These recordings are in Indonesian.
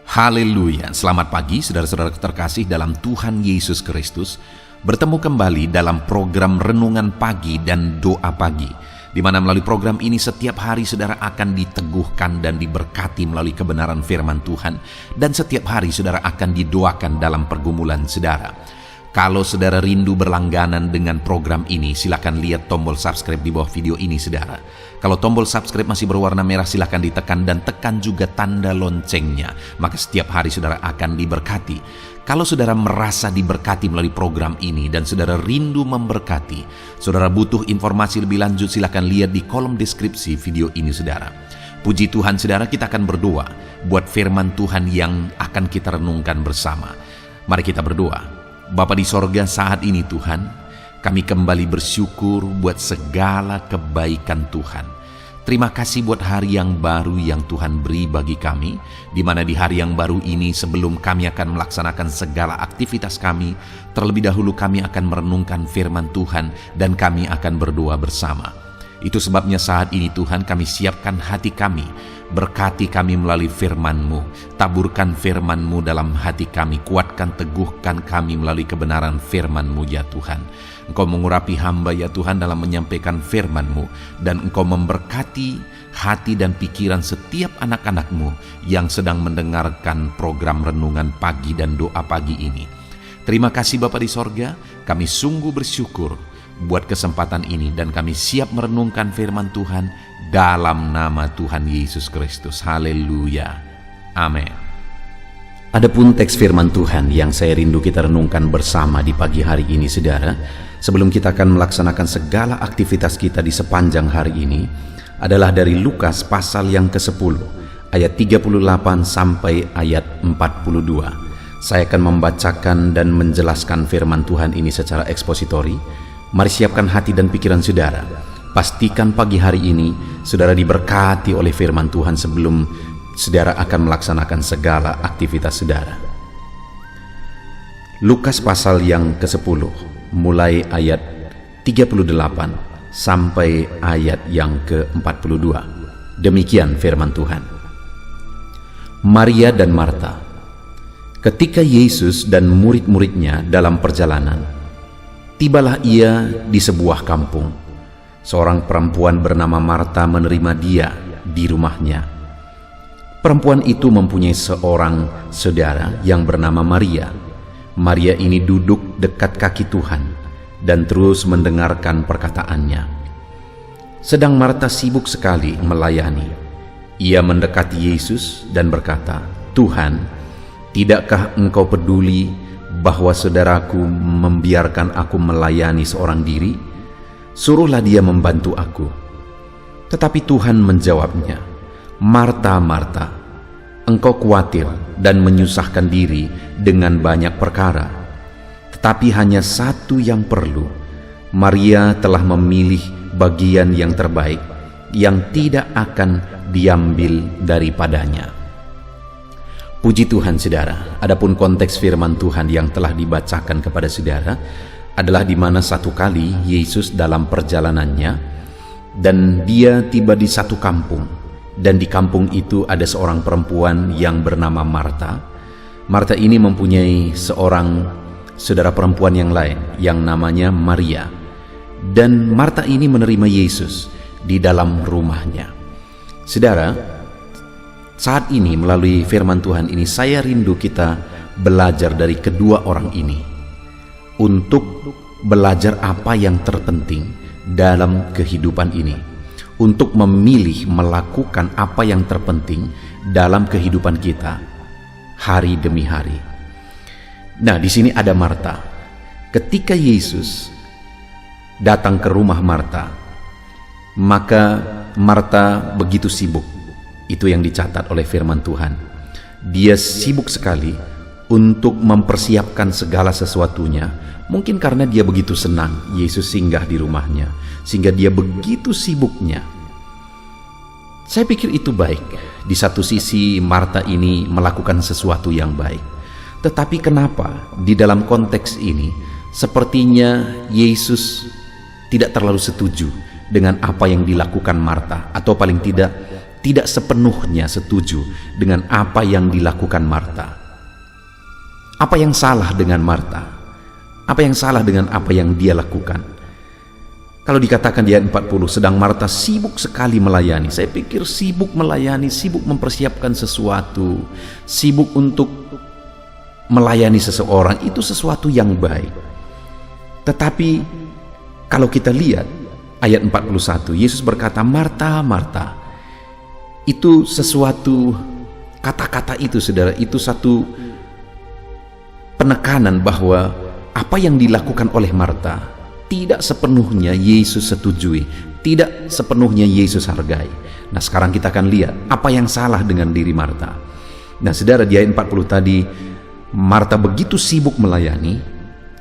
Haleluya, selamat pagi saudara-saudara terkasih dalam Tuhan Yesus Kristus. Bertemu kembali dalam program Renungan Pagi dan Doa Pagi, di mana melalui program ini setiap hari saudara akan diteguhkan dan diberkati melalui kebenaran firman Tuhan, dan setiap hari saudara akan didoakan dalam pergumulan saudara. Kalau saudara rindu berlangganan dengan program ini, silakan lihat tombol subscribe di bawah video ini saudara. Kalau tombol subscribe masih berwarna merah, silakan ditekan dan tekan juga tanda loncengnya. Maka setiap hari saudara akan diberkati. Kalau saudara merasa diberkati melalui program ini dan saudara rindu memberkati, saudara butuh informasi lebih lanjut, silakan lihat di kolom deskripsi video ini saudara. Puji Tuhan saudara, kita akan berdoa buat firman Tuhan yang akan kita renungkan bersama. Mari kita berdoa. Bapa di sorga, saat ini Tuhan, kami kembali bersyukur buat segala kebaikan Tuhan. Terima kasih buat hari yang baru yang Tuhan beri bagi kami, di mana di hari yang baru ini sebelum kami akan melaksanakan segala aktivitas kami, terlebih dahulu kami akan merenungkan firman Tuhan dan kami akan berdoa bersama. Itu sebabnya saat ini Tuhan kami siapkan hati kami, berkati kami melalui firman-Mu, taburkan firman-Mu dalam hati kami, kuatkan teguhkan kami melalui kebenaran firman-Mu ya Tuhan. Engkau mengurapi hamba ya Tuhan dalam menyampaikan firman-Mu, dan Engkau memberkati hati dan pikiran setiap anak-anak-Mu yang sedang mendengarkan program Renungan Pagi dan Doa Pagi ini. Terima kasih Bapa di sorga, kami sungguh bersyukur buat kesempatan ini dan kami siap merenungkan firman Tuhan dalam nama Tuhan Yesus Kristus. Haleluya. Amin. Adapun teks firman Tuhan yang saya rindu kita renungkan bersama di pagi hari ini saudara, sebelum kita akan melaksanakan segala aktivitas kita di sepanjang hari ini, adalah dari Lukas pasal yang ke-10 ayat 38 sampai ayat 42. Saya akan membacakan dan menjelaskan firman Tuhan ini secara ekspositori. Mari siapkan hati dan pikiran saudara. Pastikan pagi hari ini saudara diberkati oleh firman Tuhan sebelum saudara akan melaksanakan segala aktivitas saudara. Lukas pasal yang ke-10 mulai ayat 38 sampai ayat yang ke-42. Demikian firman Tuhan. Maria dan Marta. Ketika Yesus dan murid-muridnya dalam perjalanan, tibalah ia di sebuah kampung. Seorang perempuan bernama Marta menerima dia di rumahnya. Perempuan itu mempunyai seorang saudara yang bernama Maria. Maria ini duduk dekat kaki Tuhan dan terus mendengarkan perkataannya. Sedang Marta sibuk sekali melayani. Ia mendekati Yesus dan berkata, "Tuhan, tidakkah Engkau peduli bahwa saudaraku membiarkan aku melayani seorang diri? Suruhlah dia membantu aku." Tetapi Tuhan menjawabnya, "Marta, Marta, engkau khawatir dan menyusahkan diri dengan banyak perkara. Tetapi hanya satu yang perlu. Maria telah memilih bagian yang terbaik, yang tidak akan diambil daripadanya." Puji Tuhan saudara. Adapun konteks firman Tuhan yang telah dibacakan kepada saudara adalah di mana satu kali Yesus dalam perjalanannya dan dia tiba di satu kampung, dan di kampung itu ada seorang perempuan yang bernama Marta. Marta ini mempunyai seorang saudara perempuan yang lain yang namanya Maria, dan Marta ini menerima Yesus di dalam rumahnya. Saudara, saat ini melalui firman Tuhan ini saya rindu kita belajar dari kedua orang ini untuk belajar apa yang terpenting dalam kehidupan ini, untuk memilih melakukan apa yang terpenting dalam kehidupan kita hari demi hari. Nah, di sini ada Marta. Ketika Yesus datang ke rumah Marta, maka Marta begitu sibuk. Itu yang dicatat oleh firman Tuhan. Dia sibuk sekali untuk mempersiapkan segala sesuatunya. Mungkin karena dia begitu senang Yesus singgah di rumahnya, sehingga dia begitu sibuknya. Saya pikir itu baik. Di satu sisi Marta ini melakukan sesuatu yang baik. Tetapi kenapa di dalam konteks ini sepertinya Yesus tidak terlalu setuju dengan apa yang dilakukan Marta, atau paling tidak tidak sepenuhnya setuju dengan apa yang dilakukan Marta. Apa yang salah dengan Marta? Apa yang salah dengan apa yang dia lakukan? Kalau dikatakan di ayat 40, sedang Marta sibuk sekali melayani. Saya pikir sibuk melayani, sibuk mempersiapkan sesuatu, sibuk untuk melayani seseorang, itu sesuatu yang baik. Tetapi kalau kita lihat ayat 41, Yesus berkata, Marta, Marta. Itu sesuatu, kata-kata itu saudara, itu satu penekanan bahwa apa yang dilakukan oleh Marta tidak sepenuhnya Yesus setujui, tidak sepenuhnya Yesus hargai. Nah, sekarang kita akan lihat apa yang salah dengan diri Marta. Nah, saudara, di ayat 40 tadi, Marta begitu sibuk melayani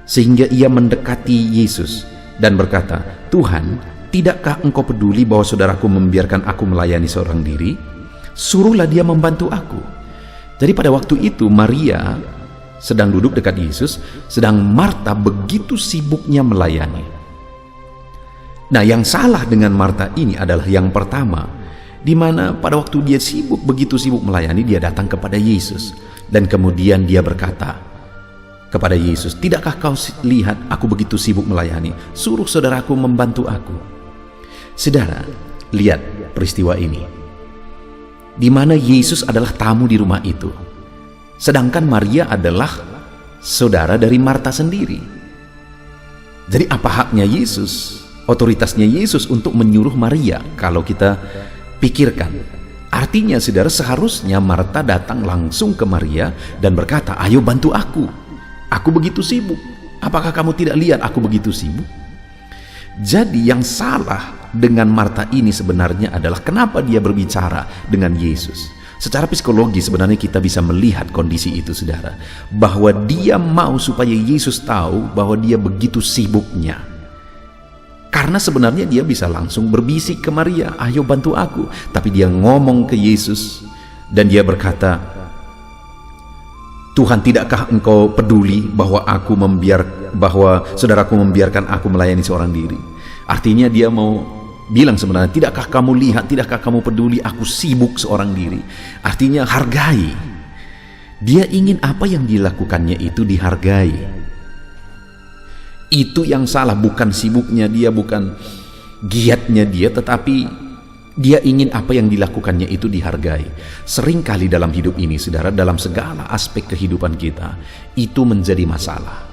sehingga ia mendekati Yesus dan berkata, Tuhan, tidakkah engkau peduli bahwa saudaraku membiarkan aku melayani seorang diri? Suruhlah dia membantu aku. Jadi pada waktu itu Maria sedang duduk dekat Yesus, sedang Marta begitu sibuknya melayani. Nah, yang salah dengan Marta ini adalah yang pertama, di mana pada waktu dia begitu sibuk melayani, dia datang kepada Yesus dan kemudian dia berkata kepada Yesus, tidakkah kau lihat aku begitu sibuk melayani? Suruh saudaraku membantu aku. Saudara, lihat peristiwa ini, di mana Yesus adalah tamu di rumah itu, sedangkan Maria adalah saudara dari Marta sendiri. Jadi apa haknya Yesus, otoritasnya Yesus untuk menyuruh Maria? Kalau kita pikirkan, artinya saudara, seharusnya Marta datang langsung ke Maria dan berkata, ayo bantu aku begitu sibuk. Apakah kamu tidak lihat aku begitu sibuk? Jadi yang salah dengan Marta ini sebenarnya adalah kenapa dia berbicara dengan Yesus. Secara psikologi sebenarnya kita bisa melihat kondisi itu, saudara, bahwa dia mau supaya Yesus tahu bahwa dia begitu sibuknya. Karena sebenarnya dia bisa langsung berbisik ke Maria, ayo bantu aku. Tapi dia ngomong ke Yesus dan dia berkata, Tuhan, tidakkah engkau peduli bahwa bahwa saudaraku membiarkan aku melayani seorang diri? Artinya dia mau bilang sebenarnya, tidakkah kamu lihat, tidakkah kamu peduli aku sibuk seorang diri? Artinya hargai. Dia ingin apa yang dilakukannya itu dihargai. Itu yang salah, bukan sibuknya dia, bukan giatnya dia, tetapi dia ingin apa yang dilakukannya itu dihargai. Seringkali dalam hidup ini, saudara, dalam segala aspek kehidupan kita, itu menjadi masalah.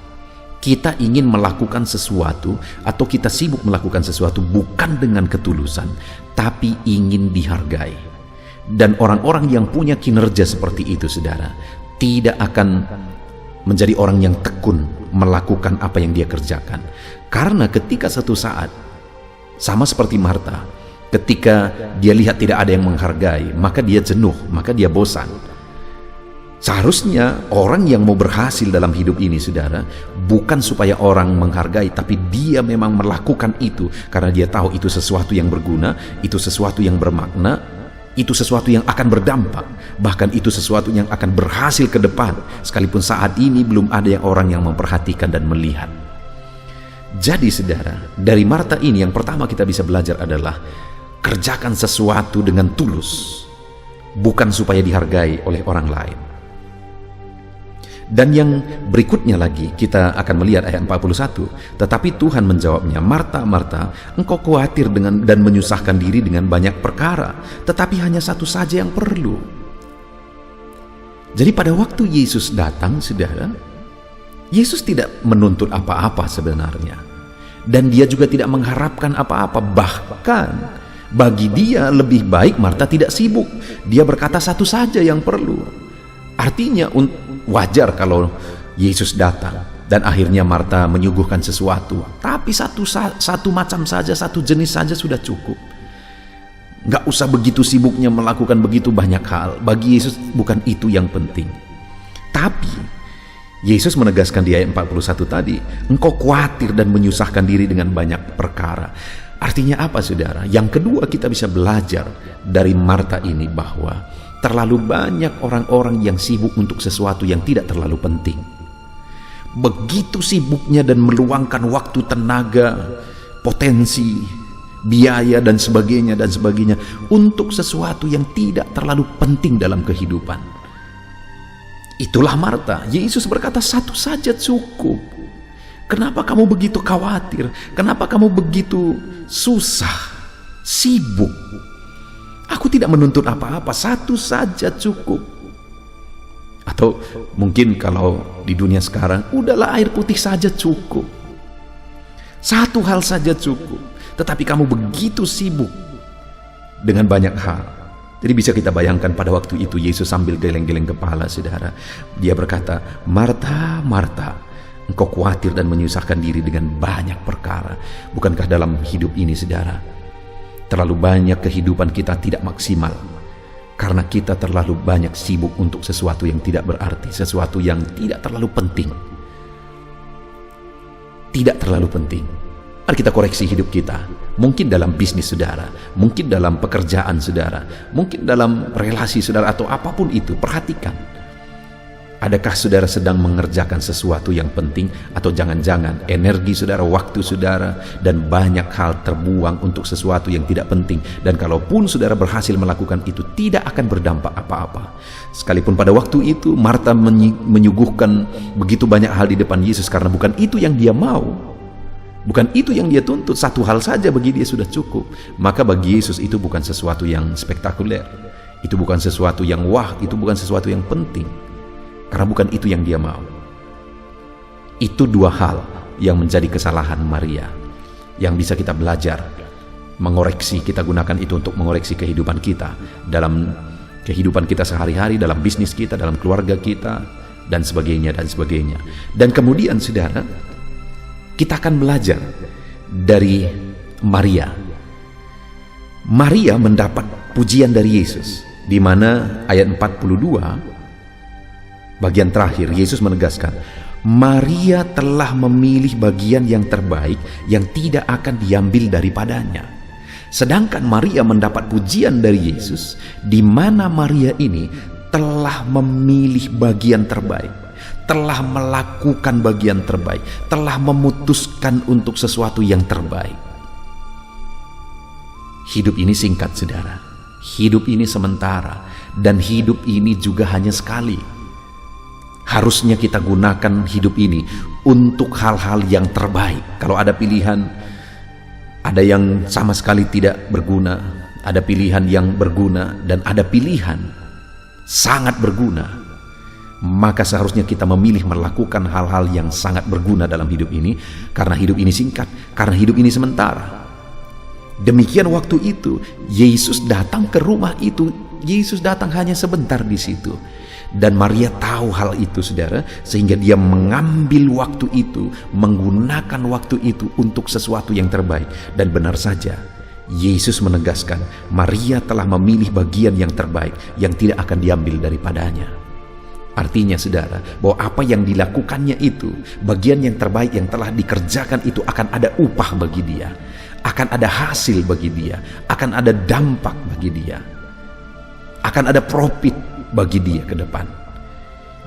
Kita ingin melakukan sesuatu atau kita sibuk melakukan sesuatu bukan dengan ketulusan, tapi ingin dihargai. Dan orang-orang yang punya kinerja seperti itu, saudara, tidak akan menjadi orang yang tekun melakukan apa yang dia kerjakan. Karena ketika satu saat, sama seperti Marta, ketika dia lihat tidak ada yang menghargai, maka dia jenuh, maka dia bosan. Seharusnya orang yang mau berhasil dalam hidup ini, saudara, bukan supaya orang menghargai, tapi dia memang melakukan itu karena dia tahu itu sesuatu yang berguna, itu sesuatu yang bermakna, itu sesuatu yang akan berdampak, bahkan itu sesuatu yang akan berhasil ke depan, sekalipun saat ini belum ada orang yang memperhatikan dan melihat. Jadi saudara, dari Marta ini yang pertama kita bisa belajar adalah kerjakan sesuatu dengan tulus, bukan supaya dihargai oleh orang lain. Dan yang berikutnya lagi kita akan melihat ayat 41. Tetapi Tuhan menjawabnya, Marta, Marta, engkau khawatir dan menyusahkan diri dengan banyak perkara, tetapi hanya satu saja yang perlu. Jadi pada waktu Yesus datang, saudara, Yesus tidak menuntut apa-apa sebenarnya, dan dia juga tidak mengharapkan apa-apa. Bahkan bagi dia lebih baik Marta tidak sibuk. Dia berkata satu saja yang perlu. Artinya wajar kalau Yesus datang dan akhirnya Marta menyuguhkan sesuatu, tapi satu macam saja, satu jenis saja sudah cukup. Nggak usah begitu sibuknya melakukan begitu banyak hal. Bagi Yesus bukan itu yang penting. Tapi Yesus menegaskan di ayat 41 tadi, engkau khawatir dan menyusahkan diri dengan banyak perkara. Artinya apa, saudara? Yang kedua, kita bisa belajar dari Marta ini bahwa terlalu banyak orang-orang yang sibuk untuk sesuatu yang tidak terlalu penting. Begitu sibuknya dan meluangkan waktu, tenaga, potensi biaya dan sebagainya untuk sesuatu yang tidak terlalu penting dalam kehidupan. Itulah Marta. Yesus berkata, satu saja cukup. Kenapa kamu begitu khawatir? Kenapa kamu begitu susah, sibuk? Aku tidak menuntut apa-apa, satu saja cukup. Atau mungkin kalau di dunia sekarang, udahlah air putih saja cukup. Satu hal saja cukup. Tetapi kamu begitu sibuk dengan banyak hal. Jadi bisa kita bayangkan pada waktu itu Yesus sambil geleng-geleng kepala, saudara. Dia berkata, Marta, Marta, engkau khawatir dan menyusahkan diri dengan banyak perkara. Bukankah dalam hidup ini, saudara, terlalu banyak kehidupan kita tidak maksimal karena kita terlalu banyak sibuk untuk sesuatu yang tidak berarti, sesuatu yang tidak terlalu penting. Tidak terlalu penting. Mari kita koreksi hidup kita. Mungkin dalam bisnis saudara, mungkin dalam pekerjaan saudara, mungkin dalam relasi saudara, atau apapun itu. Perhatikan, adakah saudara sedang mengerjakan sesuatu yang penting, atau jangan-jangan energi saudara, waktu saudara, dan banyak hal terbuang untuk sesuatu yang tidak penting. Dan kalaupun saudara berhasil melakukan itu, tidak akan berdampak apa-apa. Sekalipun pada waktu itu Marta menyuguhkan begitu banyak hal di depan Yesus, karena bukan itu yang dia mau, bukan itu yang dia tuntut. Satu hal saja bagi dia sudah cukup. Maka bagi Yesus itu bukan sesuatu yang spektakuler, itu bukan sesuatu yang wah, itu bukan sesuatu yang penting, karena bukan itu yang dia mau. Itu dua hal yang menjadi kesalahan Maria, yang bisa kita belajar, mengoreksi. Kita gunakan itu untuk mengoreksi kehidupan kita, dalam kehidupan kita sehari-hari, dalam bisnis kita, dalam keluarga kita, dan sebagainya. Dan kemudian saudara, kita akan belajar dari Maria. Maria mendapat pujian dari Yesus, di mana ayat 42 bagian terakhir Yesus menegaskan, Maria telah memilih bagian yang terbaik yang tidak akan diambil daripadanya. Sedangkan Maria mendapat pujian dari Yesus, di mana Maria ini telah memilih bagian terbaik, telah melakukan bagian terbaik, telah memutuskan untuk sesuatu yang terbaik. Hidup ini singkat, saudara. Hidup ini sementara, dan hidup ini juga hanya sekali. Harusnya kita gunakan hidup ini untuk hal-hal yang terbaik. Kalau ada pilihan, ada yang sama sekali tidak berguna, ada pilihan yang berguna, dan ada pilihan sangat berguna, maka seharusnya kita memilih melakukan hal-hal yang sangat berguna dalam hidup ini, karena hidup ini singkat, karena hidup ini sementara. Demikian waktu itu Yesus datang ke rumah itu. Yesus datang hanya sebentar di situ, dan Maria tahu hal itu, saudara, sehingga dia mengambil waktu itu, menggunakan waktu itu untuk sesuatu yang terbaik. Dan benar saja, Yesus menegaskan Maria telah memilih bagian yang terbaik yang tidak akan diambil daripadanya. Artinya, saudara, bahwa apa yang dilakukannya itu, bagian yang terbaik yang telah dikerjakan itu, akan ada upah bagi dia, akan ada hasil bagi dia, akan ada dampak bagi dia, akan ada profit bagi dia ke depan.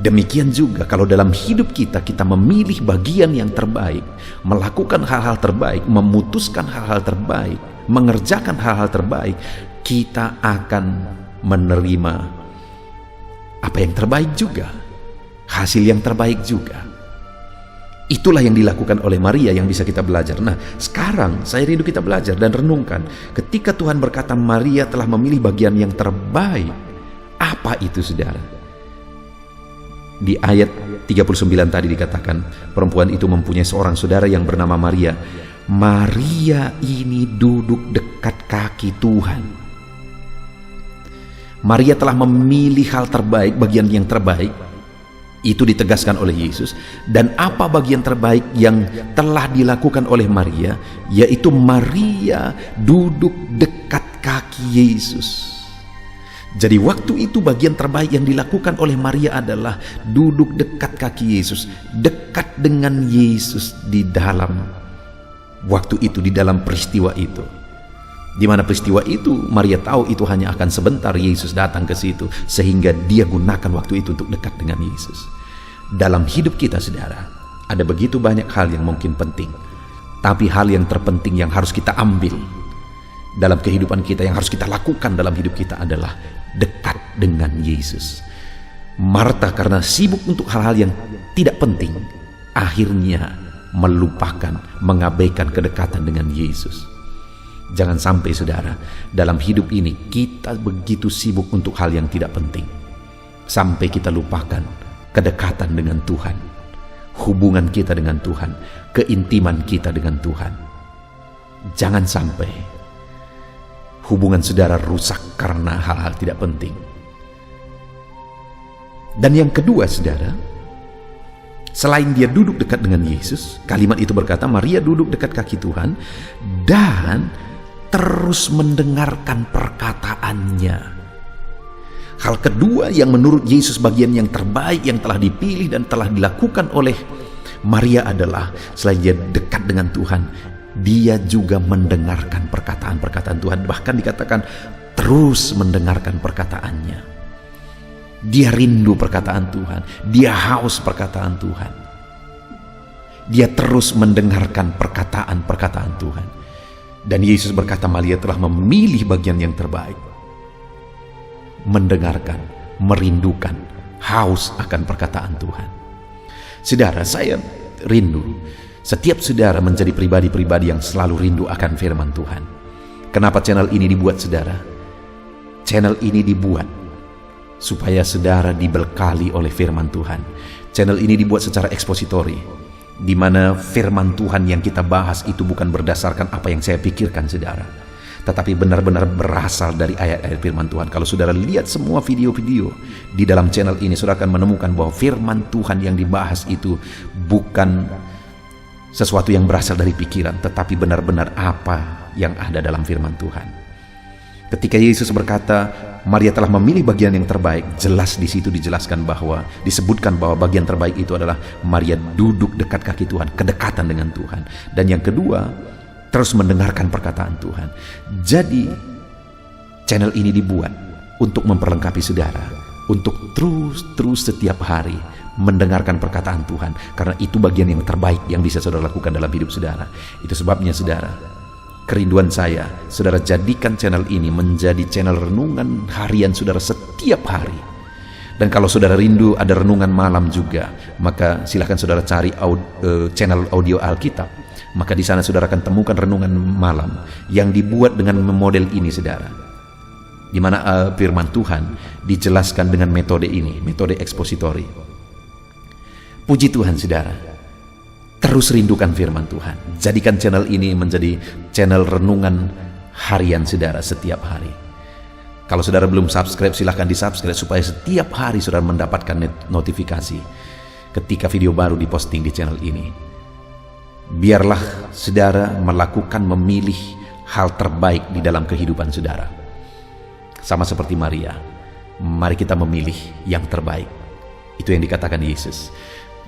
Demikian juga kalau dalam hidup kita, kita memilih bagian yang terbaik, melakukan hal-hal terbaik, memutuskan hal-hal terbaik, mengerjakan hal-hal terbaik, kita akan menerima apa yang terbaik juga, hasil yang terbaik juga. Itulah yang dilakukan oleh Maria yang bisa kita belajar. Nah, sekarang saya rindu kita belajar dan renungkan, ketika Tuhan berkata Maria telah memilih bagian yang terbaik, apa itu, saudara? Di ayat 39 tadi dikatakan, perempuan itu mempunyai seorang saudara yang bernama Maria. Maria ini duduk dekat kaki Tuhan. Maria telah memilih hal terbaik, bagian yang terbaik. Itu ditegaskan oleh Yesus. Dan apa bagian terbaik yang telah dilakukan oleh Maria? Yaitu Maria duduk dekat kaki Yesus. Jadi waktu itu bagian terbaik yang dilakukan oleh Maria adalah duduk dekat kaki Yesus, dekat dengan Yesus di dalam waktu itu, di dalam peristiwa itu. Di mana peristiwa itu Maria tahu itu hanya akan sebentar Yesus datang ke situ, sehingga dia gunakan waktu itu untuk dekat dengan Yesus. Dalam hidup kita, saudara, ada begitu banyak hal yang mungkin penting, tapi hal yang terpenting yang harus kita ambil dalam kehidupan kita, yang harus kita lakukan dalam hidup kita adalah dekat dengan Yesus. Marta karena sibuk untuk hal-hal yang tidak penting, akhirnya melupakan, mengabaikan kedekatan dengan Yesus. Jangan sampai saudara, dalam hidup ini kita begitu sibuk untuk hal yang tidak penting, sampai kita lupakan kedekatan dengan Tuhan, hubungan kita dengan Tuhan, keintiman kita dengan Tuhan. Jangan sampai hubungan saudara rusak karena hal-hal tidak penting. Dan yang kedua saudara, selain dia duduk dekat dengan Yesus, kalimat itu berkata Maria duduk dekat kaki Tuhan dan terus mendengarkan perkataannya. Hal kedua yang menurut Yesus bagian yang terbaik yang telah dipilih dan telah dilakukan oleh Maria adalah selain dia dekat dengan Tuhan, dia juga mendengarkan perkataan-perkataan Tuhan. Bahkan dikatakan terus mendengarkan perkataannya. Dia rindu perkataan Tuhan, dia haus perkataan Tuhan. Dia terus mendengarkan perkataan-perkataan Tuhan. Dan Yesus berkata Maria telah memilih bagian yang terbaik. Mendengarkan, merindukan, haus akan perkataan Tuhan. Saudara, saya rindu setiap saudara menjadi pribadi-pribadi yang selalu rindu akan firman Tuhan. Kenapa channel ini dibuat saudara? Channel ini dibuat supaya saudara dibekali oleh firman Tuhan. Channel ini dibuat secara ekspositori, di mana firman Tuhan yang kita bahas itu bukan berdasarkan apa yang saya pikirkan saudara, tetapi benar-benar berasal dari ayat-ayat firman Tuhan. Kalau saudara lihat semua video-video di dalam channel ini, saudara akan menemukan bahwa firman Tuhan yang dibahas itu bukan sesuatu yang berasal dari pikiran, tetapi benar-benar apa yang ada dalam firman Tuhan. Ketika Yesus berkata Maria telah memilih bagian yang terbaik, jelas di situ dijelaskan bahwa, disebutkan bahwa bagian terbaik itu adalah Maria duduk dekat kaki Tuhan, kedekatan dengan Tuhan. Dan yang kedua, terus mendengarkan perkataan Tuhan. Jadi channel ini dibuat untuk memperlengkapi saudara, untuk terus setiap hari mendengarkan perkataan Tuhan, karena itu bagian yang terbaik yang bisa saudara lakukan dalam hidup saudara. Itu sebabnya saudara, kerinduan saya, saudara jadikan channel ini menjadi channel renungan harian saudara setiap hari. Dan kalau saudara rindu ada renungan malam juga, maka silahkan saudara cari channel audio Alkitab. Maka di sana saudara akan temukan renungan malam yang dibuat dengan model ini saudara, di mana firman Tuhan dijelaskan dengan metode ini, metode ekspositori. Puji Tuhan saudara, terus rindukan firman Tuhan. Jadikan channel ini menjadi channel renungan harian saudara setiap hari. Kalau saudara belum subscribe, silahkan di-subscribe supaya setiap hari saudara mendapatkan notifikasi ketika video baru diposting di channel ini. Biarlah saudara melakukan, memilih hal terbaik di dalam kehidupan saudara. Sama seperti Maria, mari kita memilih yang terbaik. Itu yang dikatakan Yesus.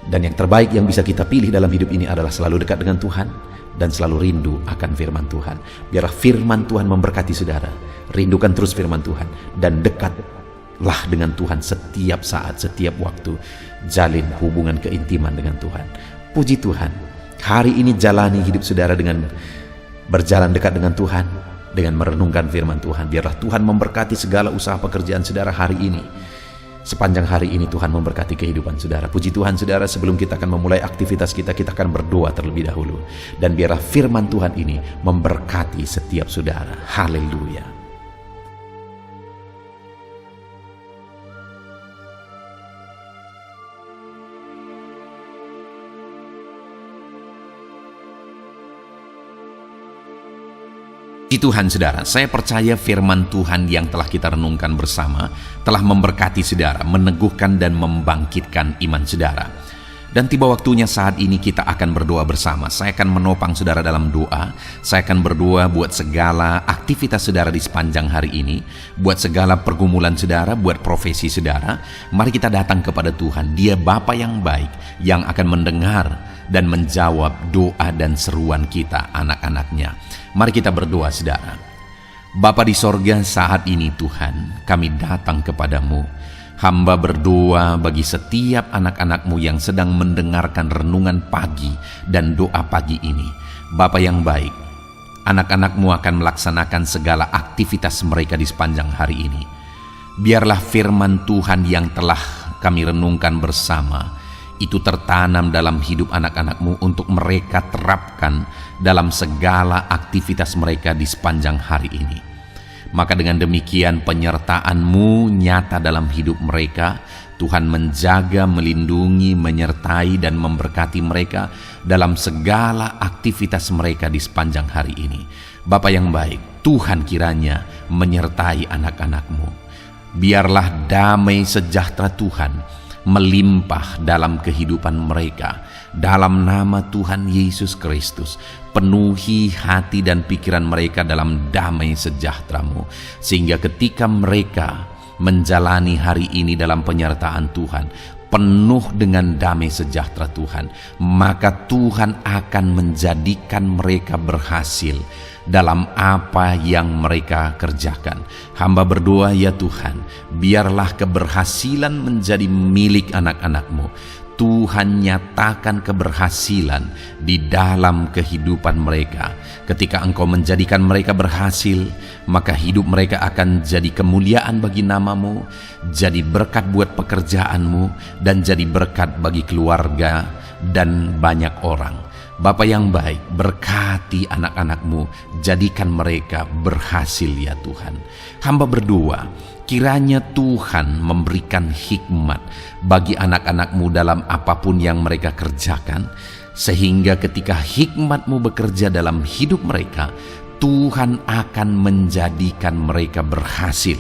Dan yang terbaik yang bisa kita pilih dalam hidup ini adalah selalu dekat dengan Tuhan dan selalu rindu akan firman Tuhan. Biarlah firman Tuhan memberkati saudara. Rindukan terus firman Tuhan dan dekatlah dengan Tuhan setiap saat, setiap waktu. Jalin hubungan keintiman dengan Tuhan. Puji Tuhan, hari ini jalani hidup saudara dengan berjalan dekat dengan Tuhan, dengan merenungkan firman Tuhan. Biarlah Tuhan memberkati segala usaha pekerjaan saudara hari ini. Sepanjang hari ini Tuhan memberkati kehidupan saudara. Puji Tuhan saudara, sebelum kita akan memulai aktivitas kita akan berdoa terlebih dahulu. Dan biarlah firman Tuhan ini memberkati setiap saudara. Haleluya. Puji Tuhan saudara, saya percaya firman Tuhan yang telah kita renungkan bersama telah memberkati saudara, meneguhkan dan membangkitkan iman saudara. Dan tiba waktunya saat ini kita akan berdoa bersama. Saya akan menopang saudara dalam doa. Saya akan berdoa buat segala aktivitas saudara di sepanjang hari ini, buat segala pergumulan saudara, buat profesi saudara. Mari kita datang kepada Tuhan. Dia Bapa yang baik, yang akan mendengar dan menjawab doa dan seruan kita, anak-anaknya. Mari kita berdoa saudara. Bapa di sorga, saat ini Tuhan, kami datang kepadamu. Hamba berdoa bagi setiap anak-anakmu yang sedang mendengarkan renungan pagi dan doa pagi ini. Bapa yang baik, anak-anak-Mu akan melaksanakan segala aktivitas mereka di sepanjang hari ini. Biarlah firman Tuhan yang telah kami renungkan bersama itu tertanam dalam hidup anak-anak-Mu untuk mereka terapkan dalam segala aktivitas mereka di sepanjang hari ini. Maka dengan demikian penyertaan-Mu nyata dalam hidup mereka. Tuhan menjaga, melindungi, menyertai dan memberkati mereka dalam segala aktivitas mereka di sepanjang hari ini. Bapa yang baik, Tuhan kiranya menyertai anak-anak-Mu. Biarlah damai sejahtera Tuhan melimpah dalam kehidupan mereka. Dalam nama Tuhan Yesus Kristus, penuhi hati dan pikiran mereka dalam damai sejahtera-Mu, sehingga ketika mereka menjalani hari ini dalam penyertaan Tuhan, penuh dengan damai sejahtera Tuhan, maka Tuhan akan menjadikan mereka berhasil dalam apa yang mereka kerjakan. Hamba berdoa ya Tuhan, biarlah keberhasilan menjadi milik anak-anak-Mu. Tuhan nyatakan keberhasilan di dalam kehidupan mereka. Ketika Engkau menjadikan mereka berhasil, maka hidup mereka akan jadi kemuliaan bagi nama-Mu, jadi berkat buat pekerjaan-Mu, dan jadi berkat bagi keluarga dan banyak orang. Bapa yang baik, berkati anak-anak-Mu, jadikan mereka berhasil ya Tuhan. Hamba berdoa, kiranya Tuhan memberikan hikmat bagi anak-anak-Mu dalam apapun yang mereka kerjakan, sehingga ketika hikmat-Mu bekerja dalam hidup mereka, Tuhan akan menjadikan mereka berhasil.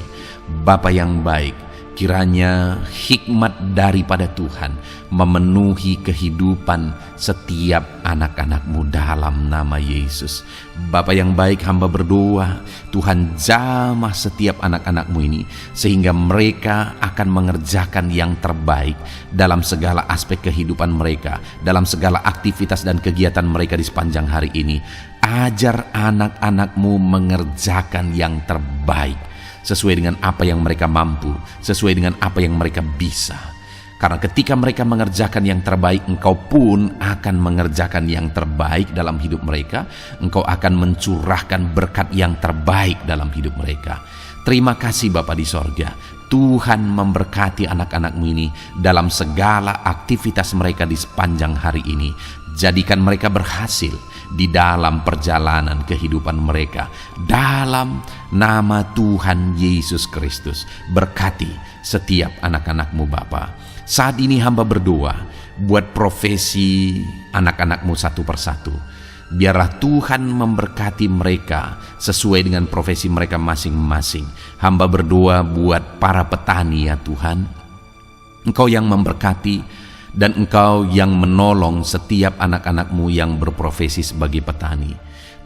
Bapa yang baik, kiranya hikmat daripada Tuhan memenuhi kehidupan setiap anak-anak-Mu dalam nama Yesus. Bapa yang baik, hamba berdoa, Tuhan jamah setiap anak-anak-Mu ini, sehingga mereka akan mengerjakan yang terbaik dalam segala aspek kehidupan mereka, dalam segala aktivitas dan kegiatan mereka di sepanjang hari ini. Ajar anak-anak-Mu mengerjakan yang terbaik, sesuai dengan apa yang mereka mampu, sesuai dengan apa yang mereka bisa. Karena ketika mereka mengerjakan yang terbaik, Engkau pun akan mengerjakan yang terbaik dalam hidup mereka. Engkau akan mencurahkan berkat yang terbaik dalam hidup mereka. Terima kasih Bapa di sorga. Tuhan memberkati anak-anak-Mu ini dalam segala aktivitas mereka di sepanjang hari ini. Jadikan mereka berhasil di dalam perjalanan kehidupan mereka. Dalam nama Tuhan Yesus Kristus, berkati setiap anak-anak-Mu Bapa. Saat ini hamba berdoa buat profesi anak-anak-Mu satu persatu. Biarlah Tuhan memberkati mereka sesuai dengan profesi mereka masing-masing. Hamba berdoa buat para petani ya Tuhan. Engkau yang memberkati dan Engkau yang menolong setiap anak-anak-Mu yang berprofesi sebagai petani.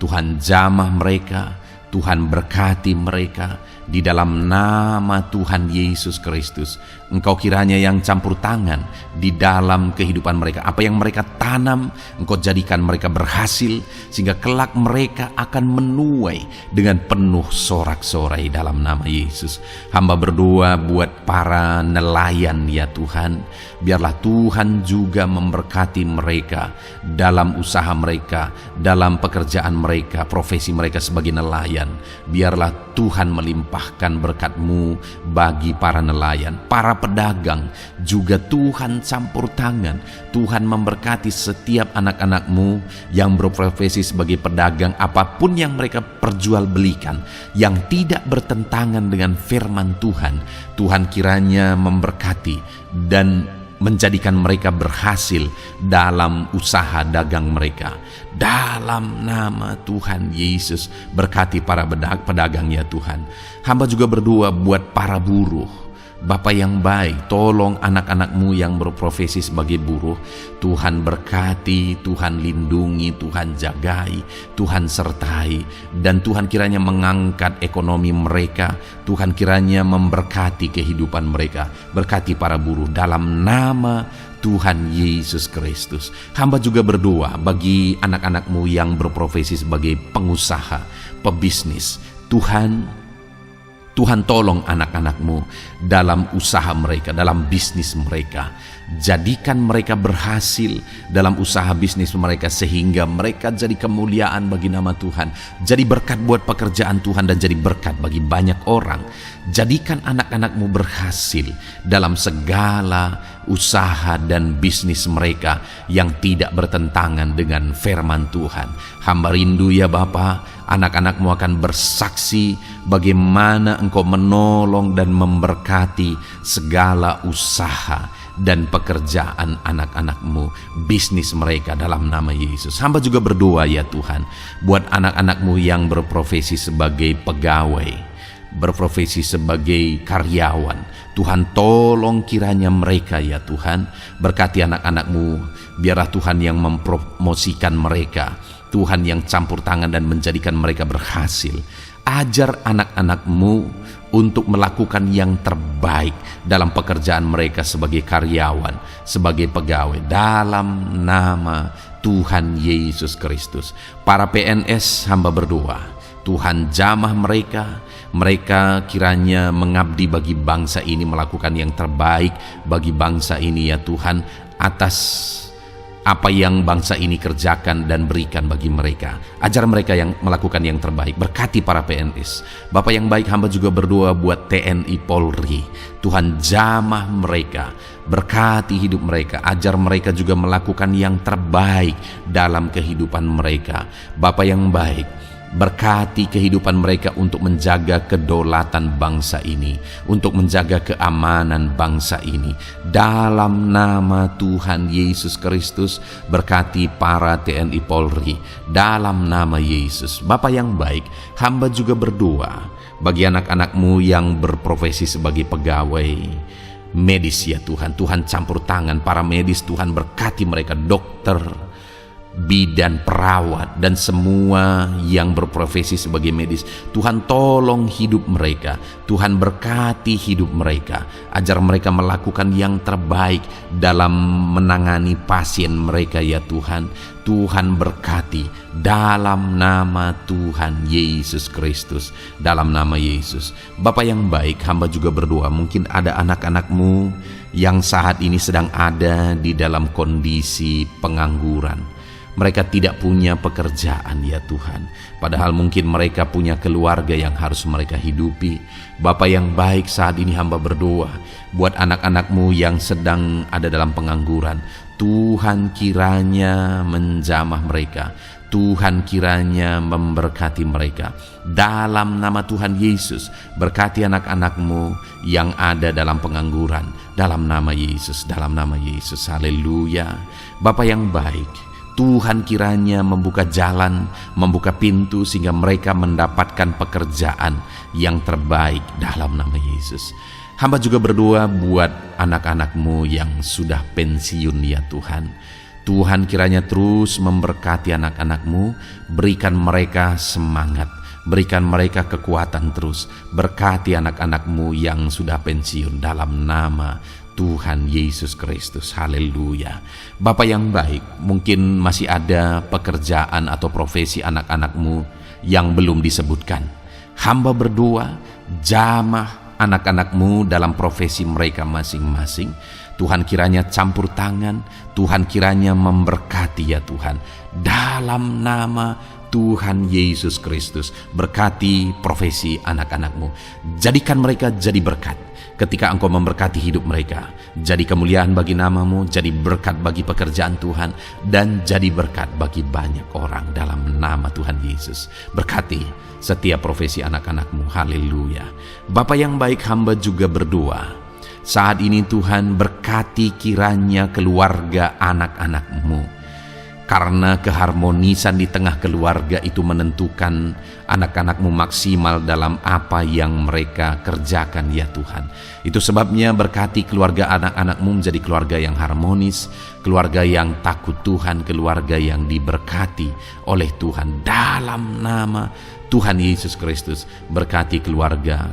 Tuhan jamah mereka, Tuhan berkati mereka di dalam nama Tuhan Yesus Kristus. Engkau kiranya yang campur tangan di dalam kehidupan mereka. Apa yang mereka tanam, Engkau jadikan mereka berhasil, sehingga kelak mereka akan menuai dengan penuh sorak-sorai dalam nama Yesus. Hamba berdoa buat para nelayan ya Tuhan. Biarlah Tuhan juga memberkati mereka dalam usaha mereka, dalam pekerjaan mereka, profesi mereka sebagai nelayan. Biarlah Tuhan melimpahkan berkat-Mu bagi para nelayan, para pedagang juga Tuhan campur tangan. Tuhan memberkati setiap anak-anak-Mu yang berprofesi sebagai pedagang, apapun yang mereka perjualbelikan yang tidak bertentangan dengan firman Tuhan. Tuhan kiranya memberkati dan menjadikan mereka berhasil dalam usaha dagang mereka. Dalam nama Tuhan Yesus, berkati para pedagang ya Tuhan. Hamba juga berdoa buat para buruh. Bapa yang baik, tolong anak-anak-Mu yang berprofesi sebagai buruh. Tuhan berkati, Tuhan lindungi, Tuhan jagai, Tuhan sertai. Dan Tuhan kiranya mengangkat ekonomi mereka. Tuhan kiranya memberkati kehidupan mereka. Berkati para buruh dalam nama Tuhan Yesus Kristus. Hamba juga berdoa bagi anak-anak-Mu yang berprofesi sebagai pengusaha, pebisnis. Tuhan, Tuhan tolong anak-anak-Mu dalam usaha mereka, dalam bisnis mereka. Jadikan mereka berhasil dalam usaha bisnis mereka sehingga mereka jadi kemuliaan bagi nama Tuhan. Jadi berkat buat pekerjaan Tuhan dan jadi berkat bagi banyak orang. Jadikan anak-anak-Mu berhasil dalam segala usaha dan bisnis mereka yang tidak bertentangan dengan firman Tuhan. Hamba rindu ya Bapa, anak-anak-Mu akan bersaksi bagaimana Engkau menolong dan memberkati segala usaha dan pekerjaan anak-anak-Mu, bisnis mereka dalam nama Yesus. Hamba juga berdoa ya Tuhan, buat anak-anak-Mu yang berprofesi sebagai pegawai, berprofesi sebagai karyawan. Tuhan tolong kiranya mereka ya Tuhan, berkati anak-anak-Mu, biarlah Tuhan yang mempromosikan mereka, Tuhan yang campur tangan dan menjadikan mereka berhasil. Ajar anak-anak-Mu untuk melakukan yang terbaik dalam pekerjaan mereka sebagai karyawan, sebagai pegawai, dalam nama Tuhan Yesus Kristus. Para PNS hamba berdoa, Tuhan jamah mereka, mereka kiranya mengabdi bagi bangsa ini, melakukan yang terbaik bagi bangsa ini ya Tuhan, atas apa yang bangsa ini kerjakan dan berikan bagi mereka. Ajar mereka yang melakukan yang terbaik. Berkati para PNS. Bapak yang baik, hamba juga berdoa buat TNI Polri. Tuhan jamah mereka, berkati hidup mereka. Ajar mereka juga melakukan yang terbaik dalam kehidupan mereka. Bapak yang baik, berkati kehidupan mereka untuk menjaga kedaulatan bangsa ini, untuk menjaga keamanan bangsa ini. Dalam nama Tuhan Yesus Kristus, berkati para TNI Polri dalam nama Yesus. Bapa yang baik, hamba juga berdoa bagi anak-anak-Mu yang berprofesi sebagai pegawai medis ya Tuhan. Tuhan campur tangan para medis, Tuhan berkati mereka, dokter, bidan, perawat, dan semua yang berprofesi sebagai medis. Tuhan tolong hidup mereka, Tuhan berkati hidup mereka, ajar mereka melakukan yang terbaik dalam menangani pasien mereka ya Tuhan. Tuhan berkati dalam nama Tuhan Yesus Kristus, dalam nama Yesus. Bapa yang baik, hamba juga berdoa, mungkin ada anak-anak-Mu yang saat ini sedang ada di dalam kondisi pengangguran. Mereka tidak punya pekerjaan ya Tuhan, padahal mungkin mereka punya keluarga yang harus mereka hidupi. Bapa yang baik, saat ini hamba berdoa buat anak-anak-Mu yang sedang ada dalam pengangguran. Tuhan kiranya menjamah mereka, Tuhan kiranya memberkati mereka. Dalam nama Tuhan Yesus, berkati anak-anak-Mu yang ada dalam pengangguran, dalam nama Yesus, dalam nama Yesus. Haleluya. Bapa yang baik, Tuhan kiranya membuka jalan, membuka pintu sehingga mereka mendapatkan pekerjaan yang terbaik dalam nama Yesus. Hamba juga berdoa buat anak-anak-Mu yang sudah pensiun ya Tuhan. Tuhan kiranya terus memberkati anak-anak-Mu, berikan mereka semangat, berikan mereka kekuatan terus. Berkati anak-anak-Mu yang sudah pensiun dalam nama Tuhan Yesus Kristus. Haleluya. Bapa yang baik, mungkin masih ada pekerjaan atau profesi anak-anak-Mu yang belum disebutkan. Hamba berdoa, jamah anak-anak-Mu dalam profesi mereka masing-masing. Tuhan kiranya campur tangan, Tuhan kiranya memberkati ya Tuhan. Dalam nama Tuhan Yesus Kristus, berkati profesi anak-anak-Mu. Jadikan mereka jadi berkat. Ketika Engkau memberkati hidup mereka, jadi kemuliaan bagi nama-Mu, jadi berkat bagi pekerjaan Tuhan, dan jadi berkat bagi banyak orang dalam nama Tuhan Yesus. Berkati setiap profesi anak-anak-Mu. Haleluya. Bapa yang baik, hamba juga berdoa saat ini Tuhan, berkati kiranya keluarga anak-anak-Mu. Karena keharmonisan di tengah keluarga itu menentukan anak-anak-Mu maksimal dalam apa yang mereka kerjakan ya Tuhan. Itu sebabnya berkati keluarga anak-anak-Mu menjadi keluarga yang harmonis, keluarga yang takut Tuhan, keluarga yang diberkati oleh Tuhan. Dalam nama Tuhan Yesus Kristus, berkati keluarga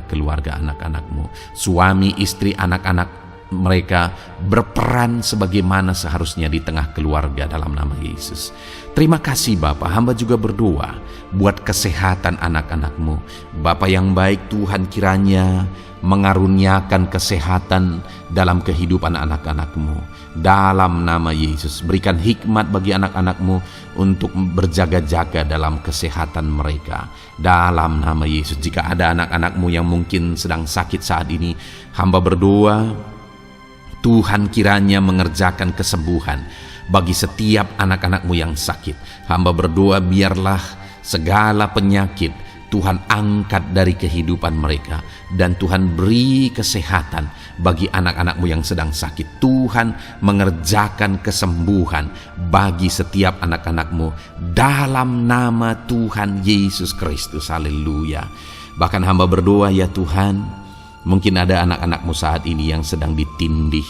anak-anak-Mu, suami, istri, anak-anak mereka berperan sebagaimana seharusnya di tengah keluarga dalam nama Yesus. Terima kasih Bapa, hamba juga berdoa buat kesehatan anak-anak-Mu. Bapa yang baik, Tuhan kiranya mengaruniakan kesehatan dalam kehidupan anak-anak-Mu. Dalam nama Yesus, berikan hikmat bagi anak-anak-Mu untuk berjaga-jaga dalam kesehatan mereka. Dalam nama Yesus, jika ada anak-anak-Mu yang mungkin sedang sakit saat ini, hamba berdoa, Tuhan kiranya mengerjakan kesembuhan bagi setiap anak-anak-Mu yang sakit. Hamba berdoa biarlah segala penyakit Tuhan angkat dari kehidupan mereka, dan Tuhan beri kesehatan bagi anak-anak-Mu yang sedang sakit. Tuhan mengerjakan kesembuhan bagi setiap anak-anak-Mu dalam nama Tuhan Yesus Kristus. Haleluya. Bahkan hamba berdoa, ya Tuhan, mungkin ada anak-anak-Mu saat ini yang sedang ditindih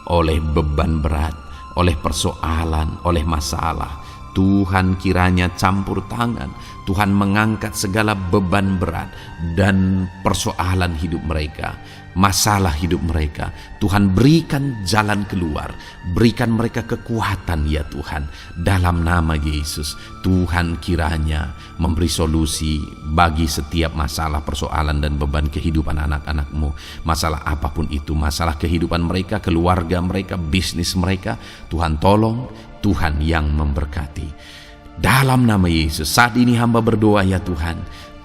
oleh beban berat, oleh persoalan, oleh masalah. Tuhan kiranya campur tangan, Tuhan mengangkat segala beban berat dan persoalan hidup mereka, masalah hidup mereka. Tuhan berikan jalan keluar, berikan mereka kekuatan ya Tuhan. Dalam nama Yesus, Tuhan kiranya memberi solusi bagi setiap masalah, persoalan dan beban kehidupan anak-anak-Mu. Masalah apapun itu, masalah kehidupan mereka, keluarga mereka, bisnis mereka, Tuhan tolong, Tuhan yang memberkati. Dalam nama Yesus, saat ini hamba berdoa ya Tuhan,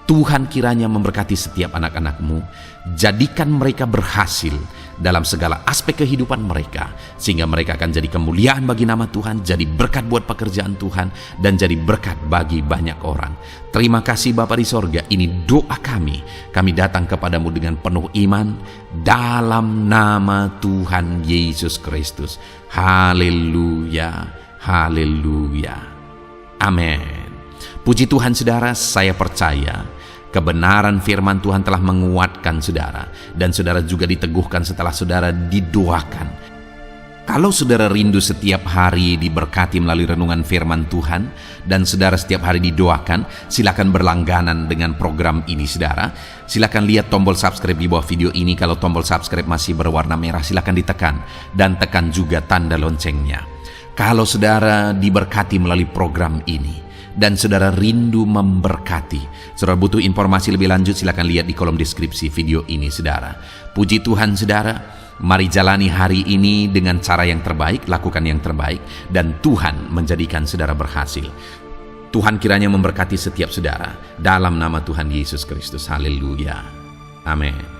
Tuhan kiranya memberkati setiap anak-anak-Mu, jadikan mereka berhasil dalam segala aspek kehidupan mereka, sehingga mereka akan jadi kemuliaan bagi nama Tuhan, jadi berkat buat pekerjaan Tuhan, dan jadi berkat bagi banyak orang. Terima kasih Bapa di sorga, ini doa kami datang kepadamu dengan penuh iman, dalam nama Tuhan Yesus Kristus. Haleluya, haleluya, amin. Puji Tuhan saudara, saya percaya kebenaran firman Tuhan telah menguatkan saudara, dan saudara juga diteguhkan setelah saudara didoakan. Kalau saudara rindu setiap hari diberkati melalui renungan firman Tuhan, dan saudara setiap hari didoakan, silakan berlangganan dengan program ini saudara. Silakan lihat tombol subscribe di bawah video ini. Kalau tombol subscribe masih berwarna merah, silakan ditekan, dan tekan juga tanda loncengnya. Kalau saudara diberkati melalui program ini, dan saudara rindu memberkati, saudara butuh informasi lebih lanjut, silakan lihat di kolom deskripsi video ini saudara. Puji Tuhan saudara, mari jalani hari ini dengan cara yang terbaik, lakukan yang terbaik, dan Tuhan menjadikan saudara berhasil. Tuhan kiranya memberkati setiap saudara dalam nama Tuhan Yesus Kristus. Haleluya, amin.